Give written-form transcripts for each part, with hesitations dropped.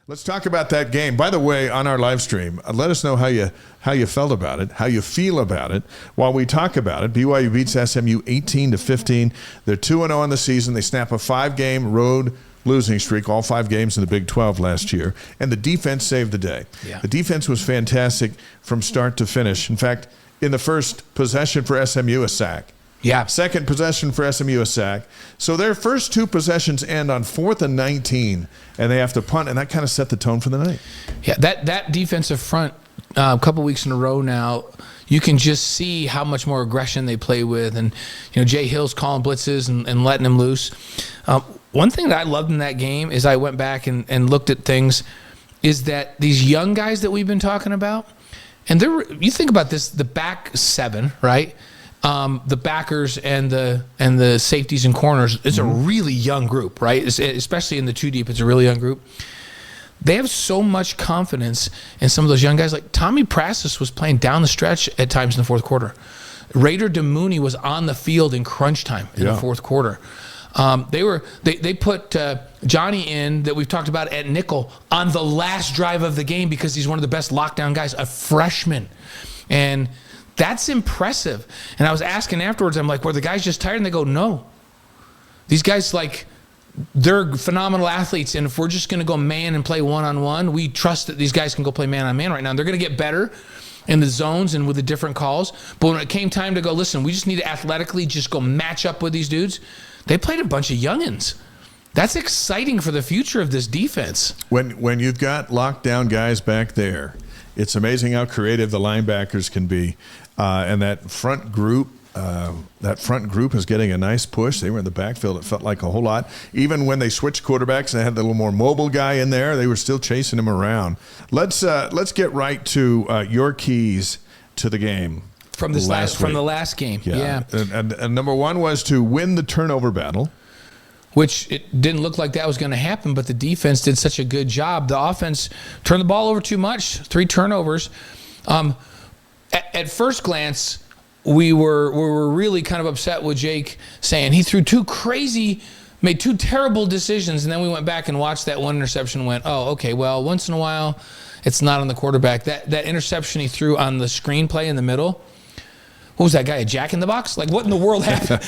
Let's talk about that game. By the way, on our live stream, let us know how you felt about it, how you feel about it. While we talk about it, BYU beats SMU 18-15. They're 2-0 on the season. They snap a 5-game road losing streak, all 5 games in the Big 12 last year. And the defense saved the day. Yeah. The defense was fantastic from start to finish. In fact, in the first possession for SMU, a sack. Yeah. Second possession for SMU, a sack. So their first 2 possessions end on 4th and 19, and they have to punt, and that kind of set the tone for the night. Yeah, that defensive front, a couple weeks in a row now, you can just see how much more aggression they play with. And, Jay Hill's calling blitzes and letting him loose. One thing that I loved in that game is I went back and looked at things, is that these young guys that we've been talking about, and you think about this, the back 7, right? The backers and the safeties and corners, it's a really young group, right? Especially in the 2 deep, it's a really young group. They have so much confidence in some of those young guys. Like Tommy Prassis was playing down the stretch at times in the fourth quarter. Raider DeMooney was on the field in crunch time in the fourth quarter. They put Johnny in, that we've talked about, at nickel on the last drive of the game because he's one of the best lockdown guys, a freshman. And that's impressive. And I was asking afterwards, I'm like, were the guys just tired? And they go, no. These guys, they're phenomenal athletes, and if we're just going to go man and play one-on-one, we trust that these guys can go play man-on-man right now. And they're going to get better in the zones and with the different calls. But when it came time to go, listen, we just need to athletically just go match up with these dudes, they played a bunch of youngins. That's exciting for the future of this defense. When you've got lockdown guys back there, it's amazing how creative the linebackers can be. And that front group is getting a nice push. They were in the backfield. It felt like a whole lot. Even when they switched quarterbacks and they had the little more mobile guy in there, they were still chasing him around. Let's get right to your keys to the game from the last game. Yeah. And number 1 was to win the turnover battle, which it didn't look like that was going to happen, but the defense did such a good job. The offense turned the ball over too much, 3 turnovers. At first glance, we were really kind of upset with Jake, saying he threw made 2 terrible decisions, and then we went back and watched that one interception and went, oh, okay, well, once in a while, it's not on the quarterback. That interception he threw on the screenplay in the middle, what was that guy, a jack in the box? Like, what in the world happened?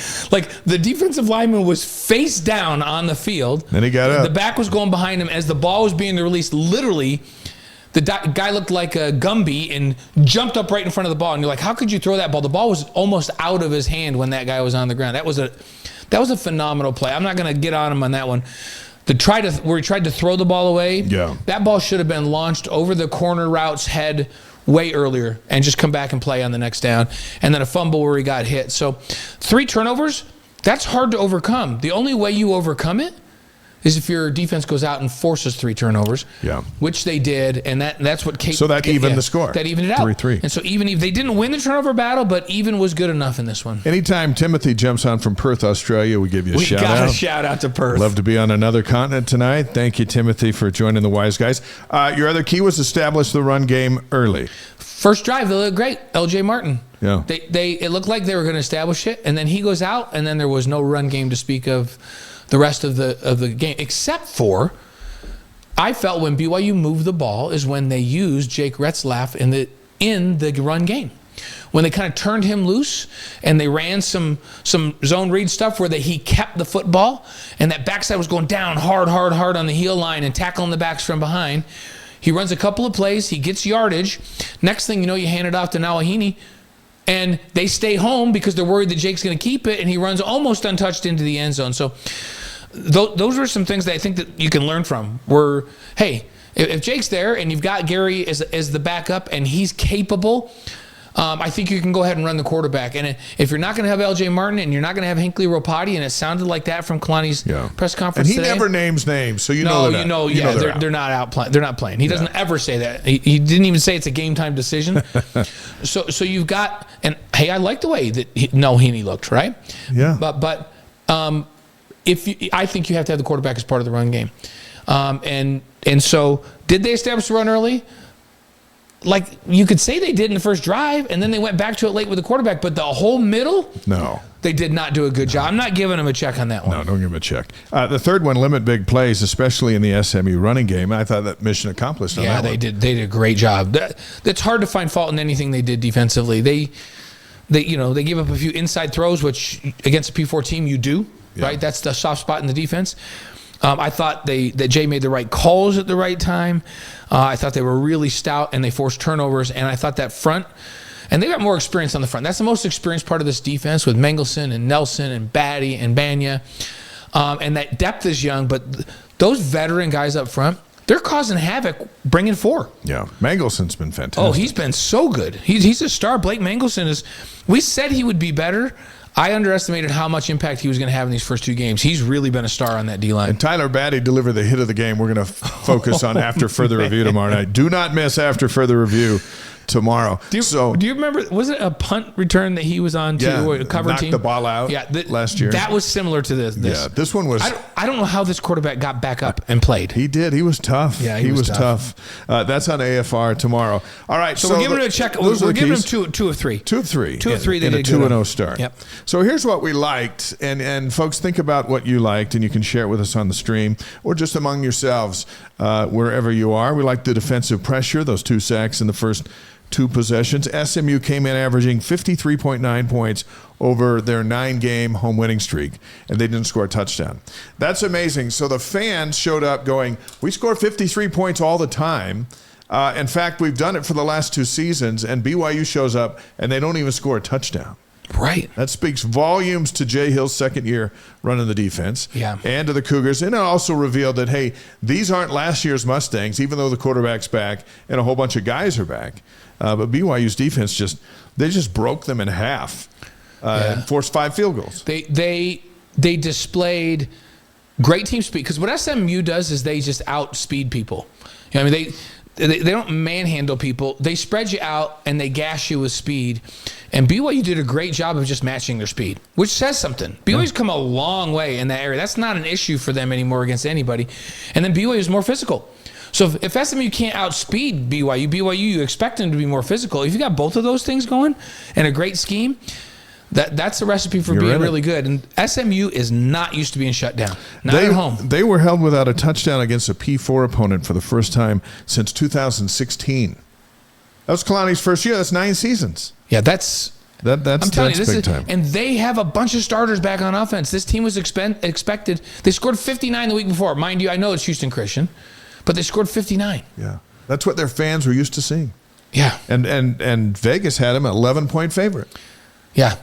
The defensive lineman was face down on the field. Then he got up. The back was going behind him as the ball was being released. Literally, the guy looked like a Gumby and jumped up right in front of the ball. And you're like, how could you throw that ball? The ball was almost out of his hand when that guy was on the ground. That was a phenomenal play. I'm not going to get on him on that one. Where he tried to throw the ball away, that ball should have been launched over the corner route's head way earlier and just come back and play on the next down. And then a fumble where he got hit. So 3 turnovers, that's hard to overcome. The only way you overcome it is if your defense goes out and forces 3 turnovers, which they did, and that's what Kate. So that evened the score. That evened it out. 3-3. And so even if they didn't win the turnover battle, but even was good enough in this one. Anytime Timothy jumps on from Perth, Australia, we give you a shout out. We got a shout out to Perth. Love to be on another continent tonight. Thank you, Timothy, for joining the Wise Guys. Your other key was establish the run game early. First drive, they looked great. LJ Martin. Yeah. It looked like they were going to establish it, and then he goes out, and then there was no run game to speak of the rest of the game, except for, I felt when BYU moved the ball is when they used Jake Retzlaff in the run game. When they kind of turned him loose and they ran some zone read stuff where he kept the football, and that backside was going down hard on the heel line and tackling the backs from behind. He runs a couple of plays, he gets yardage. Next thing you know, you hand it off to Nawahini, and they stay home because they're worried that Jake's going to keep it, and he runs almost untouched into the end zone. So those are some things that I think that you can learn from. Where, hey, if Jake's there and you've got Gary as the backup and he's capable, I think you can go ahead and run the quarterback. And if you're not going to have LJ Martin and you're not going to have Hinckley Ropati, and it sounded like that from Kalani's press conference today. And he never names names, so they're not out playing. They're not playing. He doesn't ever say that. He didn't even say it's a game time decision. So you've got, and hey, I like the way that Heaney looked, right? Yeah. But I think you have to have the quarterback as part of the run game. And so did they establish the run early? like you could say they did in the first drive, and then they went back to it late with the quarterback, but the whole middle, no, they did not do a good job. I'm not giving them a check on that one. No, don't give them a check. The third one, limit big plays, especially in the SMU running game. I thought that mission accomplished on that they one. did. They did a great job. That's hard to find fault in anything they did defensively. They gave up a few inside throws, which against a P4 team you do, right? That's the soft spot in the defense. I thought that Jay made the right calls at the right time. I thought they were really stout and they forced turnovers. And I thought that front, and they got more experience on the front. That's the most experienced part of this defense with Mengelson and Nelson and Batty and Banya. And that depth is young, but those veteran guys up front, they're causing havoc bringing 4. Yeah, Mangelson's been fantastic. Oh, he's been so good. He's a star. Blake Mengelson is. We said he would be better. I underestimated how much impact he was going to have in these first 2 games. He's really been a star on that D-line. And Tyler Batty delivered the hit of the game. We're going to focus on after further review tomorrow night. Do not miss after further review tomorrow. Do you remember, was it a punt return that he was on to a cover knocked team? the ball out last year. That was similar to this. Yeah, this one was. I don't know how this quarterback got back up and played. He did. He was tough. Yeah, he was tough. That's on AFR tomorrow. All right. So we're giving him a check. We're giving him 2 of 3. 2 of 3. 2 of 3. And a 2-0 start. Yep. So here's what we liked. And folks, think about what you liked, and you can share it with us on the stream or just among yourselves wherever you are. We liked the defensive pressure, those 2 sacks in the first 2 possessions. SMU came in averaging 53.9 points over their 9-game home winning streak, and they didn't score a touchdown. That's amazing. So the fans showed up going, we score 53 points all the time. In fact, we've done it for the last 2 seasons, and BYU shows up, and they don't even score a touchdown. Right. That speaks volumes to Jay Hill's second year running the defense and to the Cougars. And it also revealed that, hey, these aren't last year's Mustangs, even though the quarterback's back and a whole bunch of guys are back. But BYU's defense just broke them in half and forced 5 field goals. They displayed great team speed, because what SMU does is they just outspeed people. You know, I mean, they don't manhandle people. They spread you out and they gash you with speed. And BYU did a great job of just matching their speed, which says something. BYU's come a long way in that area. That's not an issue for them anymore against anybody. And then BYU is more physical. So if SMU can't outspeed BYU, you expect them to be more physical. If you got both of those things going and a great scheme, that's a recipe for being really good. And SMU is not used to being shut down. Not at home. They were held without a touchdown against a P4 opponent for the first time since 2016. That was Kalani's first year. That's 9 seasons. Yeah, that's big time. And they have a bunch of starters back on offense. This team was expected. They scored 59 the week before. Mind you, I know it's Houston Christian, but they scored 59. Yeah, that's what their fans were used to seeing. Yeah, and Vegas had them an 11-point favorite. Yeah,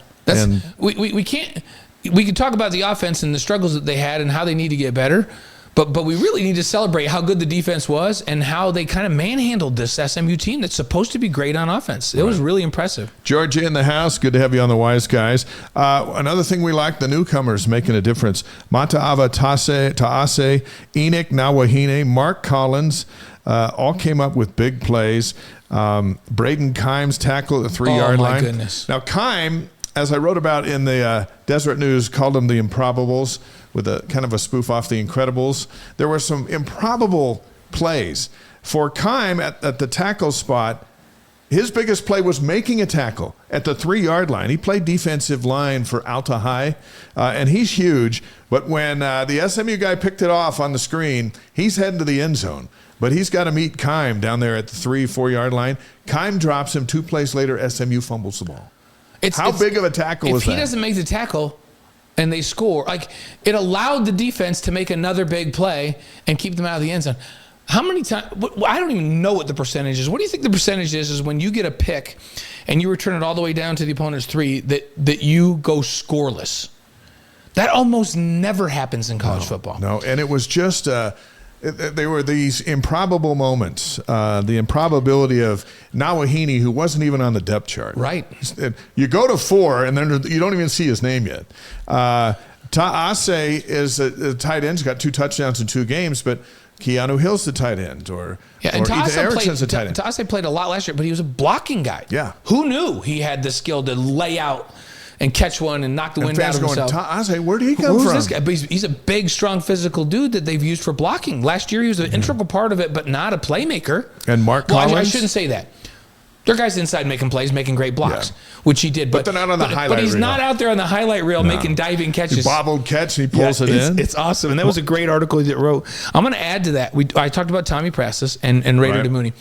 we can't. We could talk about the offense and the struggles that they had and how they need to get better, but we really need to celebrate how good the defense was and how they kind of manhandled this SMU team that's supposed to be great on offense. It was really impressive. Georgia in the house. Good to have you on the Wise Guys. Another thing we like, the newcomers making a difference. Mata'ava Ta'ase, Enoch Nawahine, Mark Collins, all came up with big plays. Braden Kimes tackle at the 3-yard line. Oh, my goodness. Now, Kime, as I wrote about in the Deseret News, called them the Improbables, with a kind of a spoof off the Incredibles. There were some improbable plays. For Kime at the tackle spot, his biggest play was making a tackle at the 3-yard line. He played defensive line for Alta High, and he's huge. But when the SMU guy picked it off on the screen, he's heading to the end zone. But he's got to meet Kime down there at the 3-4 yard line. Kime drops him. 2 plays later, SMU fumbles the ball. How big of a tackle was that? If he doesn't make the tackle and they score, like, it allowed the defense to make another big play and keep them out of the end zone. How many times? I don't even know what the percentage is. What do you think the percentage is when you get a pick and you return it all the way down to the opponent's 3 that you go scoreless? That almost never happens in college football. No, and it was just they were these improbable moments. The improbability of Nawahine, who wasn't even on the depth chart. Right. You go to 4, and then you don't even see his name yet. Ta'ase is a tight end. He's got 2 touchdowns in 2 games, but Keanu Hill's the tight end, or Ethan Erickson's the tight end. Ta'ase played a lot last year, but he was a blocking guy. Yeah. Who knew he had the skill to lay out and catch one and knock the wind out of himself? Ta'ase, where did he come from? This guy? But he's a big, strong, physical dude that they've used for blocking. Last year, he was an integral part of it, but not a playmaker. And Mark Collins? I shouldn't say that. There are guys inside making plays, making great blocks, which he did. But they're not on the highlight reel. But he's not out there on the highlight reel making diving catches. He bobbled catch, and he pulls it in. It's awesome. And that was a great article he wrote. I'm going to add to that. I talked about Tommy Prastis and Raider DeMooney.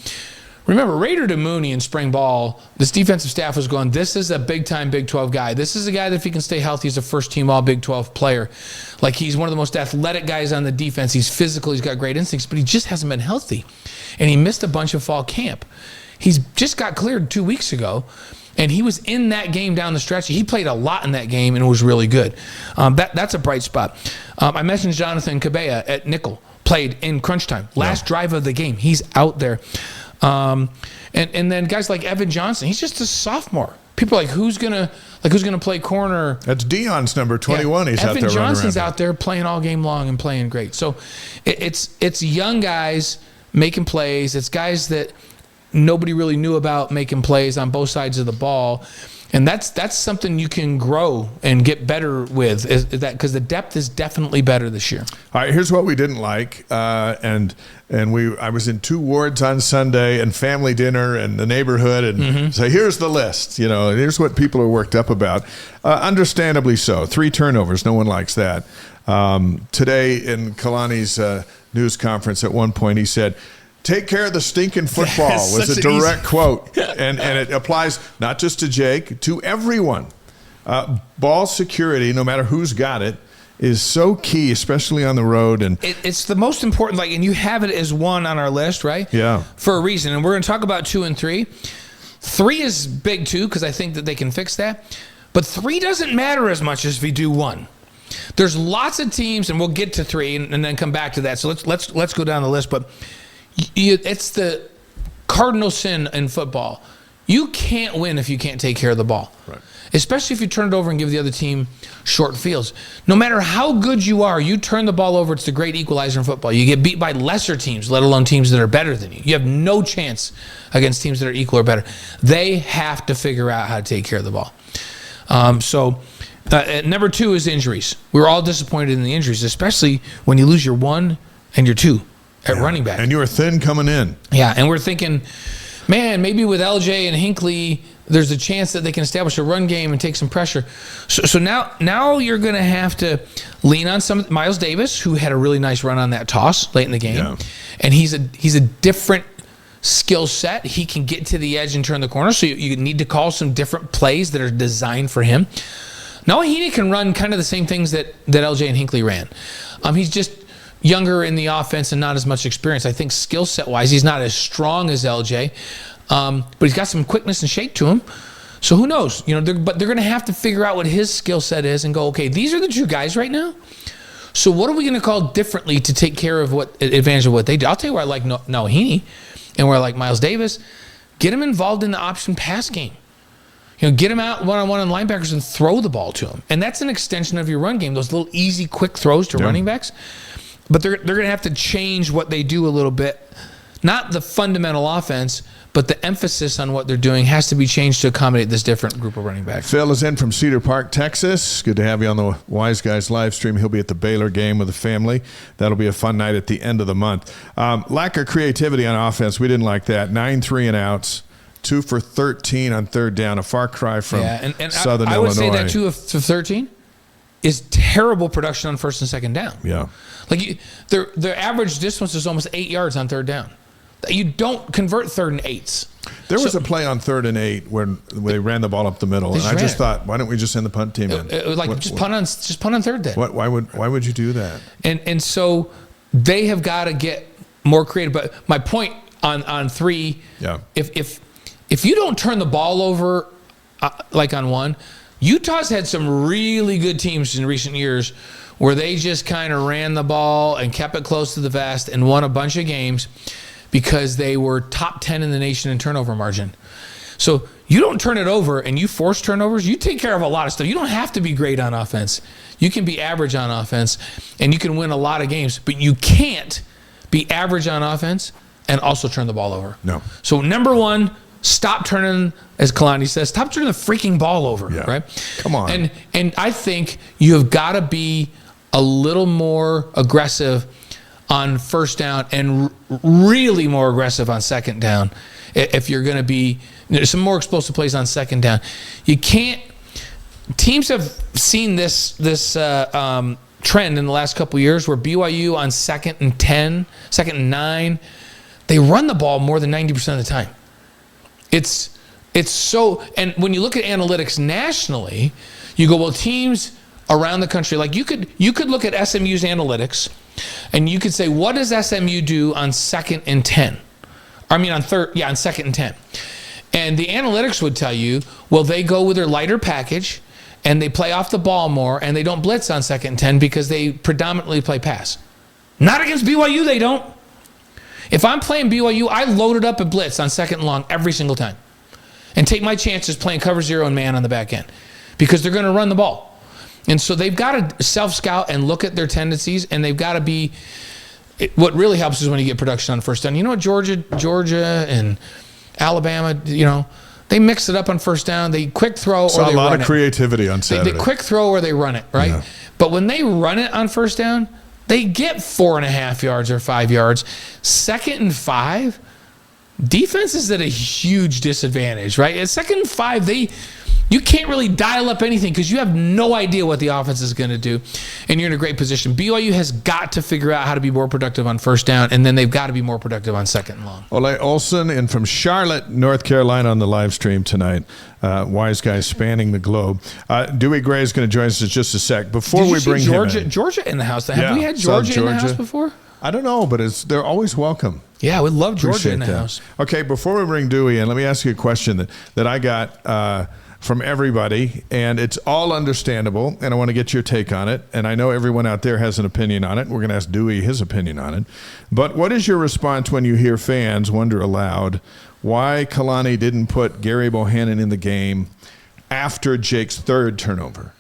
Remember, Raider DeMooney in spring ball, this defensive staff was going, this is a big-time Big 12 guy. This is a guy that if he can stay healthy, he's a first-team All-Big 12 player. Like, he's one of the most athletic guys on the defense. He's physical. He's got great instincts, but he just hasn't been healthy. And he missed a bunch of fall camp. He's just got cleared 2 weeks ago, and he was in that game down the stretch. He played a lot in that game and was really good. That's a bright spot. I mentioned Jonathan Cabella at nickel, played in crunch time. Last drive of the game, he's out there. And then guys like Evan Johnson, he's just a sophomore. People are like, who's gonna play corner? That's Dion's number 21. He's out there. Evan Johnson's running around out there playing all game long and playing great. So it's young guys making plays. It's guys that nobody really knew about making plays on both sides of the ball. And that's something you can grow and get better with, is that because the depth is definitely better this year. All right, here's what we didn't like, I was in 2 wards on Sunday and family dinner and the neighborhood, and so here's the list. Here's what people are worked up about. Understandably so. 3 turnovers. No one likes that. Today in Kalani's news conference, at one point he said, "Take care of the stinking football," was a direct quote. And it applies not just to Jake, to everyone. Ball security, no matter who's got it, is so key, especially on the road. And it's the most important, and you have it as 1 on our list, right? Yeah. For a reason. And we're going to talk about 2 and 3. 3 is big too, because I think that they can fix that. But 3 doesn't matter as much as if we do 1. There's lots of teams, and we'll get to 3 and then come back to that. So let's go down the list. But it's the cardinal sin in football. You can't win if you can't take care of the ball. Right. Especially if you turn it over and give the other team short fields. No matter how good you are, you turn the ball over, it's the great equalizer in football. You get beat by lesser teams, let alone teams that are better than you. You have no chance against teams that are equal or better. They have to figure out how to take care of the ball. Number 2 is injuries. We're all disappointed in the injuries, especially when you lose your 1 and your 2 at running back. And you were thin coming in. Yeah, and we're thinking, man, maybe with LJ and Hinckley, there's a chance that they can establish a run game and take some pressure. So now you're going to have to lean on some Miles Davis, who had a really nice run on that toss late in the game. Yeah. And he's a different skill set. He can get to the edge and turn the corner, so you need to call some different plays that are designed for him. Noah Heaney can run kind of the same things that LJ and Hinckley ran. He's just younger in the offense and not as much experience. I think skill set wise, he's not as strong as LJ, but he's got some quickness and shake to him. So who knows? But they're going to have to figure out what his skill set is and go, okay, these are the 2 guys right now. So what are we going to call differently to take care of advantage of what they do? I'll tell you where I like Noah Heaney and where I like Miles Davis. Get him involved in the option pass game. Get him out one-on-one on linebackers and throw the ball to him. And that's an extension of your run game, those little easy, quick throws to running backs. But they're going to have to change what they do a little bit. Not the fundamental offense, but the emphasis on what they're doing has to be changed to accommodate this different group of running backs. Phil is in from Cedar Park, Texas. Good to have you on the Wise Guys live stream. He'll be at the Baylor game with the family. That'll be a fun night at the end of the month. Lack of creativity on offense. We didn't like that. 9 3-and-outs. 2 for 13 on 3rd down. A far cry from Southern Illinois. I would say that 2 of 13 is terrible production on 1st and 2nd down. Yeah. Their average distance is almost 8 yards on 3rd down. You don't convert 3rd and 8s. There was a play on 3rd and 8 where they ran the ball up the middle, and I just thought, why don't we just send the punt team in? Just punt on 3rd then. Why would you do that? And so they have got to get more creative. But my point on 3, if you don't turn the ball over on 1, Utah's had some really good teams in recent years where they just kind of ran the ball and kept it close to the vest and won a bunch of games because they were top 10 in the nation in turnover margin. So you don't turn it over and you force turnovers, you take care of a lot of stuff. You don't have to be great on offense. You can be average on offense and you can win a lot of games, but you can't be average on offense and also turn the ball over. No. So number 1, stop turning, as Kalani says, stop turning the freaking ball over, right? Come on. And I think you have got to be a little more aggressive on first down and really more aggressive on second down. If you're going to be some more explosive plays on second down, you can't. Teams have seen this trend in the last couple of years where BYU on 2nd and 10, 2nd and 9, they run the ball more than 90% of the time. It's so, and when you look at analytics nationally, you go, well, teams around the country, like you could look at SMU's analytics and you could say, what does SMU do on 2nd and 10? I mean on 2nd and 10. And the analytics would tell you, well, they go with their lighter package and they play off the ball more and they don't blitz on 2nd and 10 because they predominantly play pass. Not against BYU, they don't. If I'm playing BYU, I load it up at blitz on 2nd and long every single time and take my chances playing cover 0 and man on the back end because they're going to run the ball. And so they've got to self-scout and look at their tendencies, and they've got to be – what really helps is when you get production on first down. You know what, Georgia and Alabama, they mix it up on first down. They quick throw or they run it. Saw a lot of creativity on Saturday. They quick throw or they run it, right? Yeah. But when they run it on first down, they get 4.5 yards or 5 yards. 2nd and 5, defense is at a huge disadvantage, right? At 2nd and 5, you can't really dial up anything because you have no idea what the offense is going to do, and you're in a great position. BYU has got to figure out how to be more productive on first down, and then they've got to be more productive on 2nd and long. Ole Olson and from Charlotte, North Carolina on the live stream tonight. Wise guys spanning the globe. Dewey Gray is going to join us in just a sec. Before we bring Georgia, him in. Georgia in the house. Have we had Georgia in the house before? I don't know, but they're always welcome. Yeah, we love Georgia in the house. Okay, before we bring Dewey in, let me ask you a question that I got from everybody, and it's all understandable, and I want to get your take on it, and I know everyone out there has an opinion on it. We're going to ask Dewey his opinion on it. But what is your response when you hear fans wonder aloud why Kalani didn't put Gary Bohannon in the game after Jake's third turnover?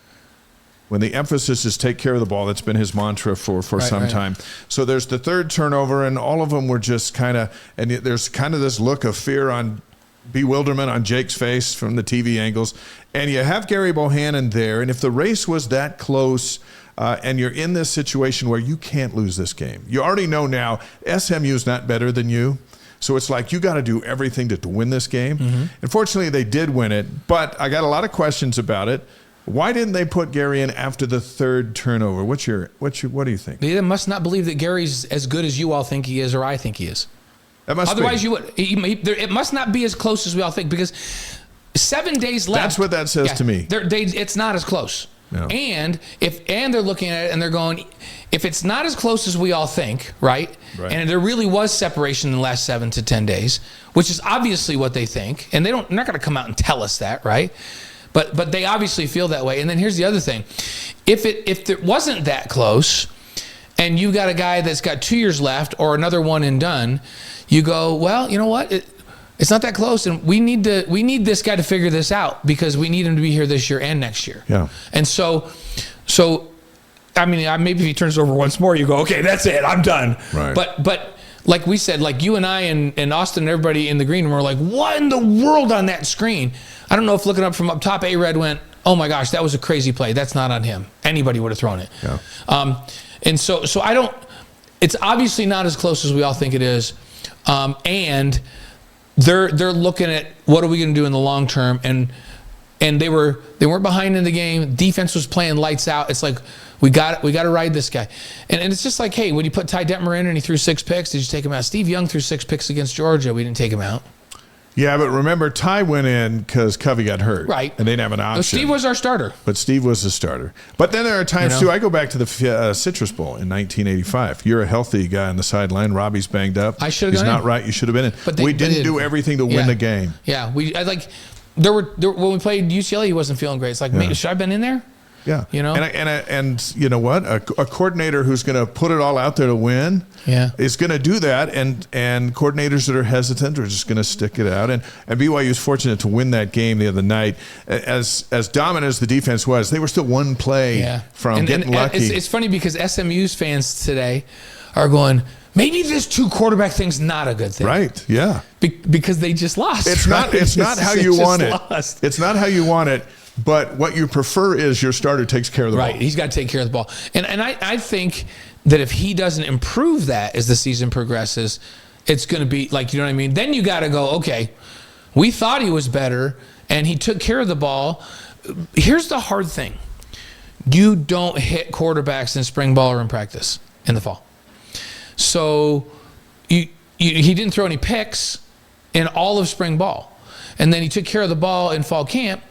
When the emphasis is take care of the ball, that's been his mantra for some time. So there's the third turnover, and all of them were just kind of, and there's kind of this look of fear on bewilderment on Jake's face from the TV angles, and you have Gary Bohannon there, and if the race was that close and you're in this situation where you can't lose this game, you already know now SMU is not better than you, so it's like you got to do everything to win this game. Mm-hmm. Unfortunately, they did win it, but I got a lot of questions about it. Why didn't they put Gary in after the third turnover? What do you think? They must not believe that Gary's as good as you all think he is or I think he is. Otherwise, you would. It must not be as close as we all think because 7 days left. That's what that says to me. It's not as close. No. And they're looking at it and they're going, if it's not as close as we all think, right? And there really was separation in the last 7 to 10 days, which is obviously what they think, and they're not going to come out and tell us that, right? But they obviously feel that way. And then here's the other thing: if it wasn't that close, and you got a guy that's got 2 years left or another one and done. You go, well, you know what? It's not that close, and we need this guy to figure this out because we need him to be here this year and next year. Yeah. And so, I mean, maybe if he turns over once more, you go, okay, that's it, I'm done. Right. But like we said, like you and I and Austin and everybody in the green room were like, what in the world on that screen? I don't know if looking up from up top, A-Red went, oh my gosh, that was a crazy play. That's not on him. Anybody would have thrown it. Yeah. And so I don't. It's obviously not as close as we all think it is. And they're looking at what are we going to do in the long term, and they weren't behind in the game. Defense was playing lights out. It's like we got to ride this guy, and it's just like, hey, when you put Ty Detmer in and he threw 6 picks, did you take him out? Steve Young threw 6 picks against Georgia. We didn't take him out. Yeah, but remember, Ty went in because Covey got hurt. Right. And they didn't have an option. But Steve was our starter. But Steve was the starter. But then there are times, too, I go back to the Citrus Bowl in 1985. You're a healthy guy on the sideline. Robbie's banged up. I should have He's not right. You should have been in. But we didn't do everything to win the game. Yeah. There were when we played UCLA, he wasn't feeling great. It's like, man, should I have been in there? Yeah. And you know what? A coordinator who's going to put it all out there to win is going to do that. And coordinators that are hesitant are just going to stick it out. And BYU was fortunate to win that game the other night. As dominant as the defense was, they were still one play from getting lucky. It's funny because SMU's fans today are going, maybe this 2 quarterback thing's not a good thing. Right, yeah. Because they just lost. It's not how you want it. It's not how you want it. But what you prefer is your starter takes care of the ball. Right, he's got to take care of the ball. And I think that if he doesn't improve that as the season progresses, it's going to be like, you know what I mean? Then you got to go, okay, we thought he was better and he took care of the ball. Here's the hard thing. You don't hit quarterbacks in spring ball or in practice in the fall. So he didn't throw any picks in all of spring ball. And then he took care of the ball in fall camp,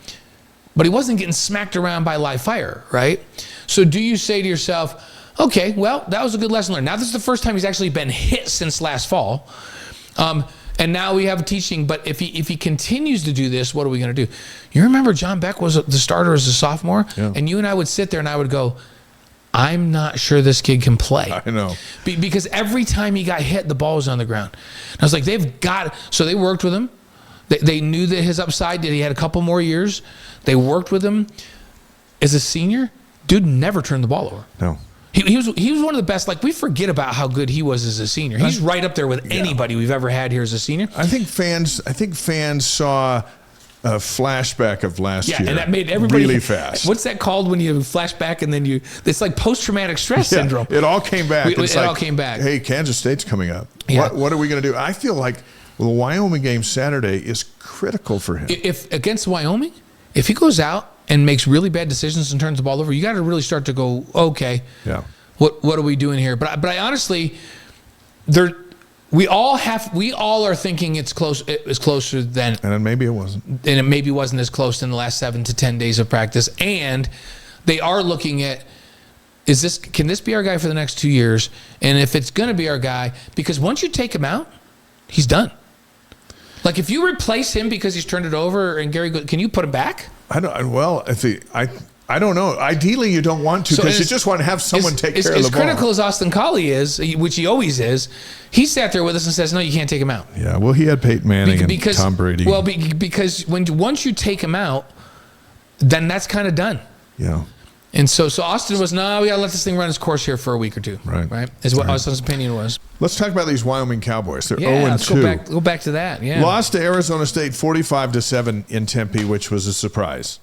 but he wasn't getting smacked around by live fire, right? So do you say to yourself, okay, well, that was a good lesson learned. Now this is the first time he's actually been hit since last fall. And now we have teaching, but if he continues to do this, what are we going to do? You remember John Beck was the starter as a sophomore? Yeah. And you and I would sit there and I would go, I'm not sure this kid can play. I know. Because every time he got hit, the ball was on the ground. And I was like, so they worked with him. They knew that his upside, that he had a couple more years. They worked with him. As a senior, dude never turned the ball over. No. He was one of the best. Like, we forget about how good he was as a senior. He's right up there with anybody we've ever had here as a senior. I think fans saw a flashback of last year. And that made everybody really fast. What's that called when you flash back and then it's like post-traumatic stress syndrome. It all came back. It all came back. Hey, Kansas State's coming up. Yeah. What are we going to do? I feel like the Wyoming game Saturday is critical for him. If against Wyoming, if he goes out and makes really bad decisions and turns the ball over, you got to really start to go, okay, what are we doing here? But I honestly, we all are thinking it's closer than, and then maybe it wasn't, and it maybe wasn't as close in the last 7 to 10 days of practice. And they are looking at, can this be our guy for the next 2 years? And if it's going to be our guy, because once you take him out, he's done. Like, if you replace him because he's turned it over and Gary, can you put him back? I don't. Well, I don't know. Ideally, you don't want to, because you just want to have someone take care of the ball. As critical as Austin Collie is, which he always is, he sat there with us and says, "No, you can't take him out." Yeah. Well, he had Peyton Manning and Tom Brady. Well, because once you take him out, then that's kind of done. Yeah. And so Austin was, no, we got to let this thing run its course here for a week or two. Right. Is what Austin's opinion was. Let's talk about these Wyoming Cowboys. They're 0-2. Let's go back to that. Yeah. Lost to Arizona State 45-7 in Tempe, which was a surprise.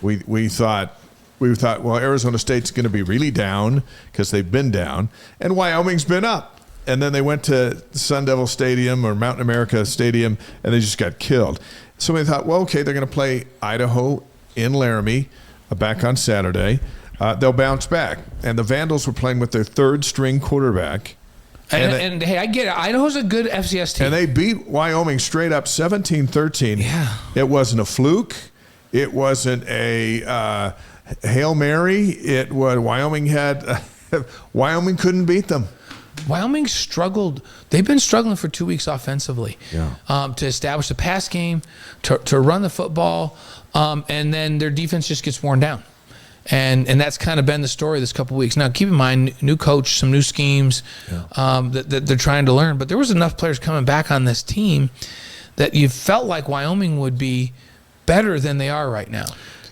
We thought, well, Arizona State's going to be really down because they've been down, and Wyoming's been up. And then they went to Sun Devil Stadium or Mountain America Stadium, and they just got killed. So we thought, well, okay, they're going to play Idaho in Laramie back on Saturday. They'll bounce back. And the Vandals were playing with their third-string quarterback. And hey, I get it. Idaho's a good FCS team. And they beat Wyoming straight up 17-13. Yeah. It wasn't a fluke. It wasn't a Hail Mary. Wyoming couldn't beat them. Wyoming struggled. They've been struggling for 2 weeks offensively to establish the pass game, to run the football, and then their defense just gets worn down. And that's kind of been the story this couple of weeks. Now, keep in mind, new coach, some new schemes that they're trying to learn. But there was enough players coming back on this team that you felt like Wyoming would be better than they are right now.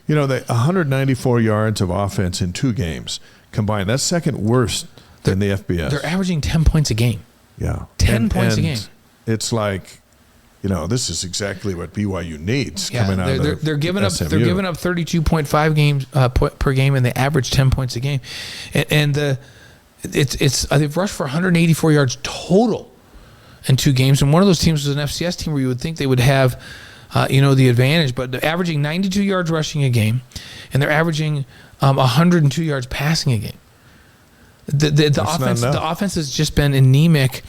You know, they 194 yards of offense in 2 games combined. That's second worst in the FBS. They're averaging 10 points a game. Yeah. 10 points a game. It's like, this is exactly what BYU needs coming out of they're giving up. SMU. They're giving up 32.5 games per game, and they average 10 points a game. And they've rushed for 184 yards total in 2 games. And one of those teams was an FCS team where you would think they would have, the advantage. But they're averaging 92 yards rushing a game, and they're averaging 102 yards passing a game. The offense has just been anemic,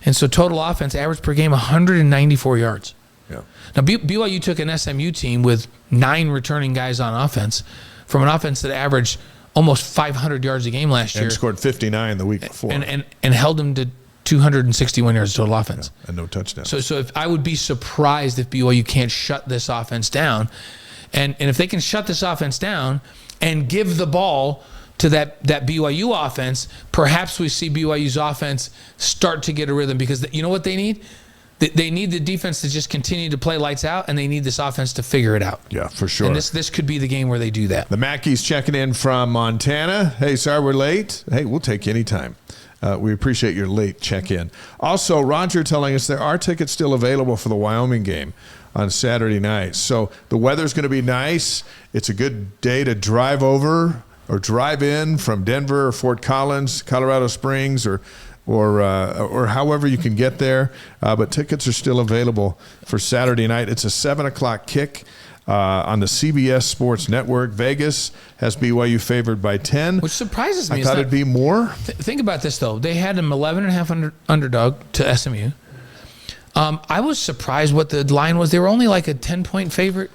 and so total offense average per game 194 yards. Yeah. Now BYU took an SMU team with 9 returning guys on offense from an offense that averaged almost 500 yards a game last year, and scored 59 the week before, and held them to 261 yards total offense, and no touchdowns. So if I would be surprised if BYU can't shut this offense down, and if they can shut this offense down and give the ball to that BYU offense, perhaps we see BYU's offense start to get a rhythm, because you know what they need? They need the defense to just continue to play lights out, and they need this offense to figure it out. Yeah, for sure. And this could be the game where they do that. The Mackeys checking in from Montana. Hey, sorry we're late. Hey, we'll take you anytime. We appreciate your late check-in. Also, Roger telling us there are tickets still available for the Wyoming game on Saturday night. So the weather's going to be nice. It's a good day to drive over or drive in from Denver or Fort Collins, Colorado Springs, or however you can get there. But tickets are still available for Saturday night. It's a 7:00 kick on the CBS Sports Network. Vegas has BYU favored by 10. Which surprises me. I thought it'd be more. Think about this, though. They had them 11.5 underdog to SMU. I was surprised what the line was. They were only like a 10-point favorite.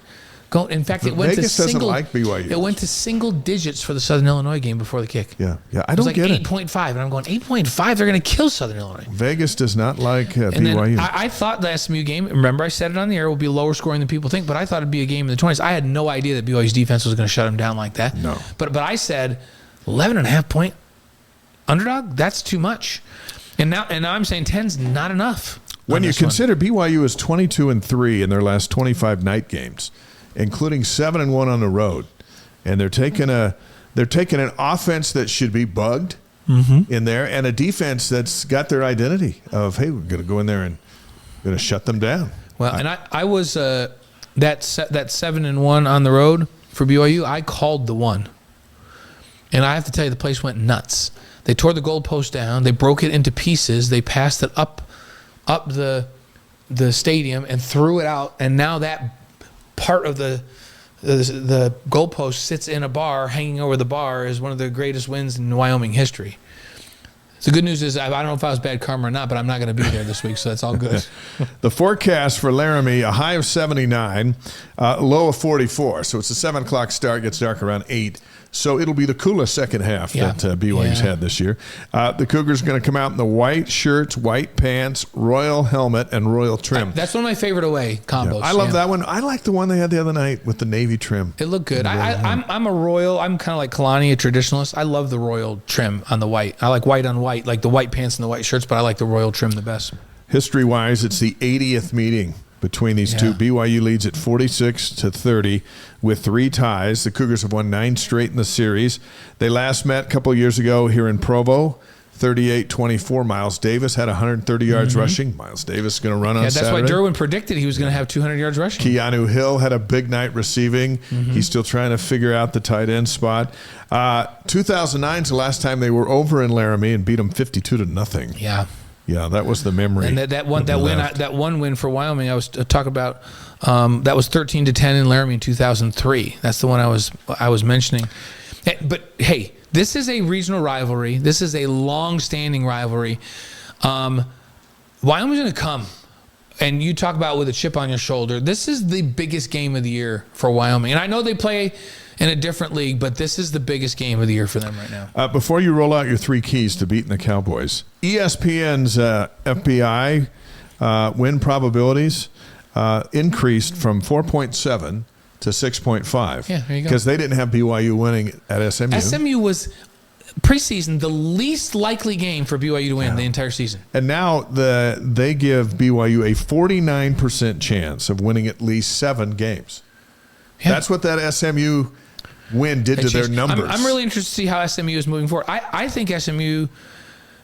In fact, it went Vegas to single. doesn't like BYU. It went to single digits for the Southern Illinois game before the kick. Yeah. I It was don't like get it. 8.5, and I'm going 8.5. They're going to kill Southern Illinois. Vegas does not like And BYU. then I thought the SMU game. Remember, I said it on the air will be lower scoring than people think, but I thought it'd be a game in the 20s. I had no idea that BYU's defense was going to shut them down like that. No. But I said 11.5 point underdog. That's too much. And now I'm saying 10's not enough. When you consider BYU is 22-3 in their last 25 night games, including 7-1 on the road, and they're taking an offense that should be bugged in there, and a defense that's got their identity of, hey, we're going to go in there and going to shut them down. Well, and I was that 7-1 on the road for BYU. I called the one, and I have to tell you, the place went nuts. They tore the goalpost down. They broke it into pieces. They passed it up the stadium and threw it out, and now that part of the goalpost sits in a bar. Hanging over the bar is one of the greatest wins in Wyoming history. The good news is I don't know if I was bad karma or not, but I'm not going to be there this week, so that's all good. The forecast for Laramie, a high of 79, low of 44. So it's a 7:00 start, gets dark around 8. So it'll be the coolest second half that BYU's had this year. The Cougars are going to come out in the white shirts, white pants, royal helmet, and royal trim. That's one of my favorite away combos. Yeah, I love that one. I like the one they had the other night with the navy trim. It looked good. I'm a royal. I'm kind of like Kalani, a traditionalist. I love the royal trim on the white. I like white on white, like the white pants and the white shirts, but I like the royal trim the best. History-wise, it's the 80th meeting between these two. BYU leads at 46-30 with 3 ties. The Cougars have won 9 straight in the series. They last met a couple years ago here in Provo, 38-24. Miles Davis had 130 yards rushing. Miles Davis is going to run on Saturday. That's why Derwin predicted he was going to have 200 yards rushing. Keanu Hill had a big night receiving. He's still trying to figure out the tight end spot. 2009 is the last time they were over in Laramie and beat them 52-0. Yeah, that was the memory. And that one win for Wyoming, I was talking about. That was 13-10 in Laramie in 2003. That's the one I was mentioning. But hey, this is a regional rivalry. This is a long-standing rivalry. Wyoming's going to come, and you talk about with a chip on your shoulder. This is the biggest game of the year for Wyoming, and I know they play in a different league, but this is the biggest game of the year for them right now. Before you roll out your 3 keys to beating the Cowboys, ESPN's FBI win probabilities increased from 4.7 to 6.5. Yeah, there you go. Because they didn't have BYU winning at SMU. SMU was preseason the least likely game for BYU to win the entire season. And now they give BYU a 49% chance of winning at least 7 games. Yeah. That's what that SMU win did to their numbers. I'm really interested to see how SMU is moving forward. I think SMU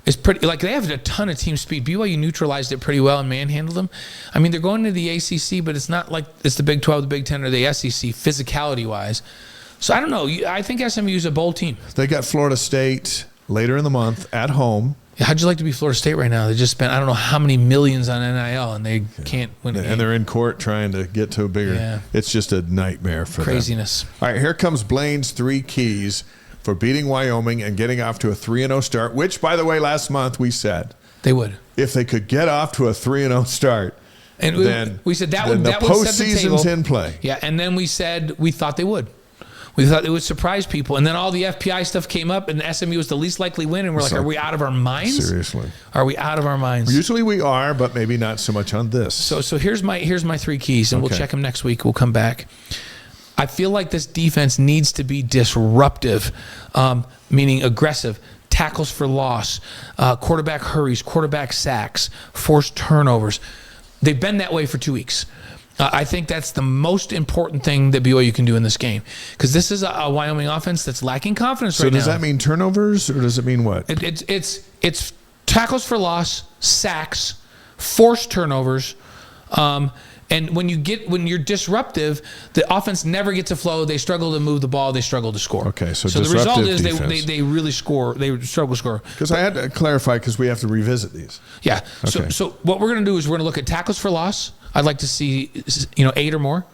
is pretty, like, they have a ton of team speed. BYU neutralized it pretty well and manhandled them. I mean, they're going to the ACC, but it's not like it's the Big 12, the Big 10, or the SEC physicality-wise. So I don't know. I think SMU is a bowl team. They got Florida State later in the month at home. How'd you like to be Florida State right now? They just spent I don't know how many millions on NIL, and they can't win a game. And they're in court trying to get to a bigger. Yeah. It's just a nightmare for craziness. Them. All right, here comes Blaine's 3 keys for beating Wyoming and getting off to a 3-0 start, which, by the way, last month we said they would. If they could get off to a 3-0 start, and then we said that would set the table. Postseason's in play. Yeah, and then we said we thought they would. We thought it would surprise people. And then all the FPI stuff came up, and SMU was the least likely win. And we're like, are we out of our minds? Seriously. Are we out of our minds? Usually we are, but maybe not so much on this. So here's my 3 keys, and we'll check them next week. We'll come back. I feel like this defense needs to be disruptive, meaning aggressive. Tackles for loss, quarterback hurries, quarterback sacks, forced turnovers. They've been that way for 2 weeks. I think that's the most important thing that BYU can do in this game, because this is a Wyoming offense that's lacking confidence right now. So does that mean turnovers, or does it mean what? It's tackles for loss, sacks, forced turnovers, And when you're disruptive, the offense never gets a flow. They struggle to move the ball. They struggle to score. Okay, so the result is defense. they really score. They struggle to score. Because I had to clarify because we have to revisit these. Yeah. Okay. So what we're going to do is we're going to look at tackles for loss. I'd like to see 8 or more.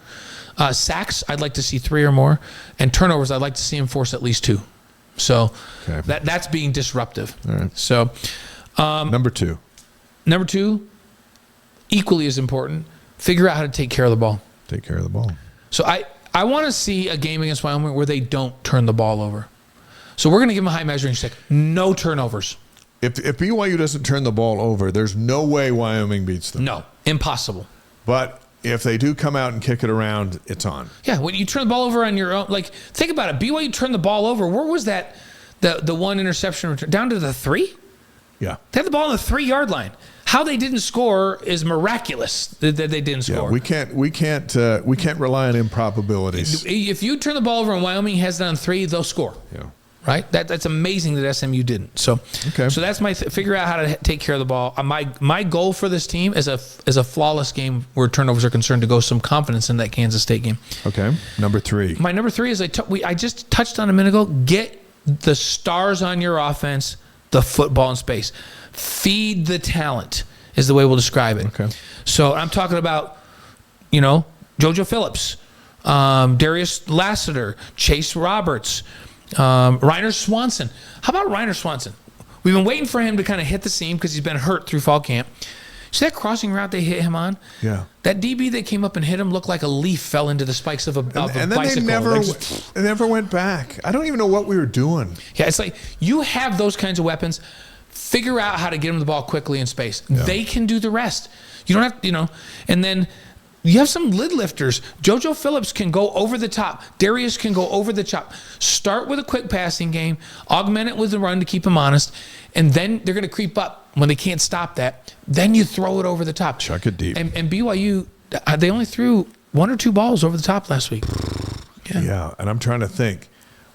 Sacks, I'd like to see 3 or more. And turnovers, I'd like to see him force at least 2. So that's being disruptive. All right. So number 2, equally as important, figure out how to take care of the ball. Take care of the ball. So I want to see a game against Wyoming where they don't turn the ball over. So we're going to give them a high measuring stick. No turnovers. If BYU doesn't turn the ball over, there's no way Wyoming beats them. No, impossible. But if they do come out and kick it around, it's on. Yeah, when you turn the ball over on your own, like think about it. BYU turned the ball over. Where was that? The one interception return down to the 3? Yeah. They had the ball on the 3-yard line. How they didn't score is miraculous that they didn't score. Yeah, we can't rely on improbabilities. If you turn the ball over and Wyoming has it on 3, they'll score. Yeah. Right? That's amazing that SMU didn't. So that's my figure out how to take care of the ball. My goal for this team is a flawless game where turnovers are concerned to go some confidence in that Kansas State game. Okay. Number 3. My number 3 is I just touched on a minute ago. Get the stars on your offense the football in space. Feed the talent is the way we'll describe it. Okay. So I'm talking about, JoJo Phillips, Darius Lassiter, Chase Roberts, Reiner Swanson. How about Reiner Swanson? We've been waiting for him to kind of hit the seam because he's been hurt through fall camp. See that crossing route they hit him on? Yeah. That DB that came up and hit him looked like a leaf fell into the spikes of a bicycle. And then they never went back. I don't even know what we were doing. Yeah, it's like you have those kinds of weapons. Figure out how to get them the ball quickly in space. Yeah. They can do the rest. You don't have, and then you have some lid lifters. JoJo Phillips can go over the top. Darius can go over the top. Start with a quick passing game. Augment it with the run to keep them honest. And then they're going to creep up when they can't stop that. Then you throw it over the top. Chuck it deep. And BYU, they only threw 1 or 2 balls over the top last week. Yeah, and I'm trying to think.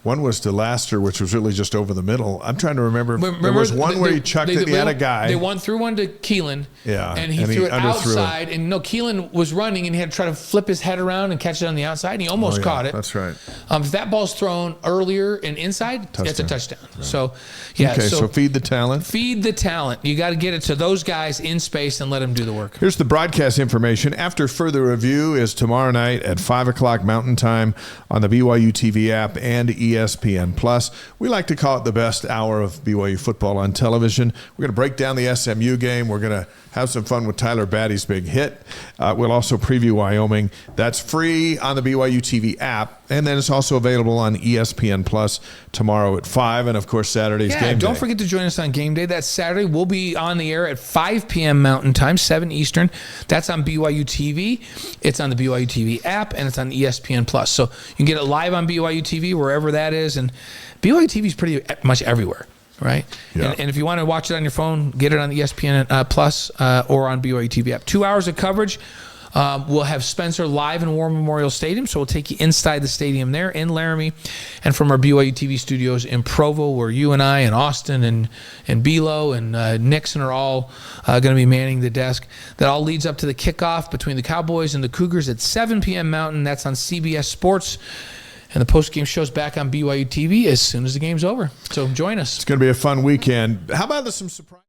One was to Laster, which was really just over the middle. I'm trying to remember. There was one where he chucked it. He had a guy. They threw one to Keelan. Yeah. And he threw it outside. And Keelan was running and he had to try to flip his head around and catch it on the outside. And he almost caught it. That's right. If that ball's thrown earlier and inside, it's a touchdown. Right. So, Okay, so feed the talent. Feed the talent. You got to get it to those guys in space and let them do the work. Here's the broadcast information. After further review is tomorrow night at 5 o'clock Mountain Time on the BYU TV app and ESPN Plus. We like to call it the best hour of BYU football on television. We're going to break down the SMU game. We're going to have some fun with Tyler Batty's big hit. We'll also preview Wyoming. That's free on the BYU TV app. And then it's also available on ESPN Plus tomorrow at 5. And, of course, Saturday's game day. Don't forget to join us on game day. That's Saturday. We'll be on the air at 5 p.m. Mountain Time, 7 Eastern. That's on BYU TV. It's on the BYU TV app, and it's on ESPN Plus. So you can get it live on BYU TV, wherever that is. And BYU TV is pretty much everywhere. Right? Yeah. And if you want to watch it on your phone, get it on the ESPN Plus or on BYU TV app. 2 hours of coverage. We'll have Spencer live in War Memorial Stadium, so we'll take you inside the stadium there in Laramie, and from our BYU TV studios in Provo, where you and I and Austin and Belo and Nixon are all going to be manning the desk. That all leads up to the kickoff between the Cowboys and the Cougars at 7 p.m. Mountain. That's on CBS Sports. And the post-game show's back on BYU TV as soon as the game's over. So join us. It's going to be a fun weekend. How about some surprise?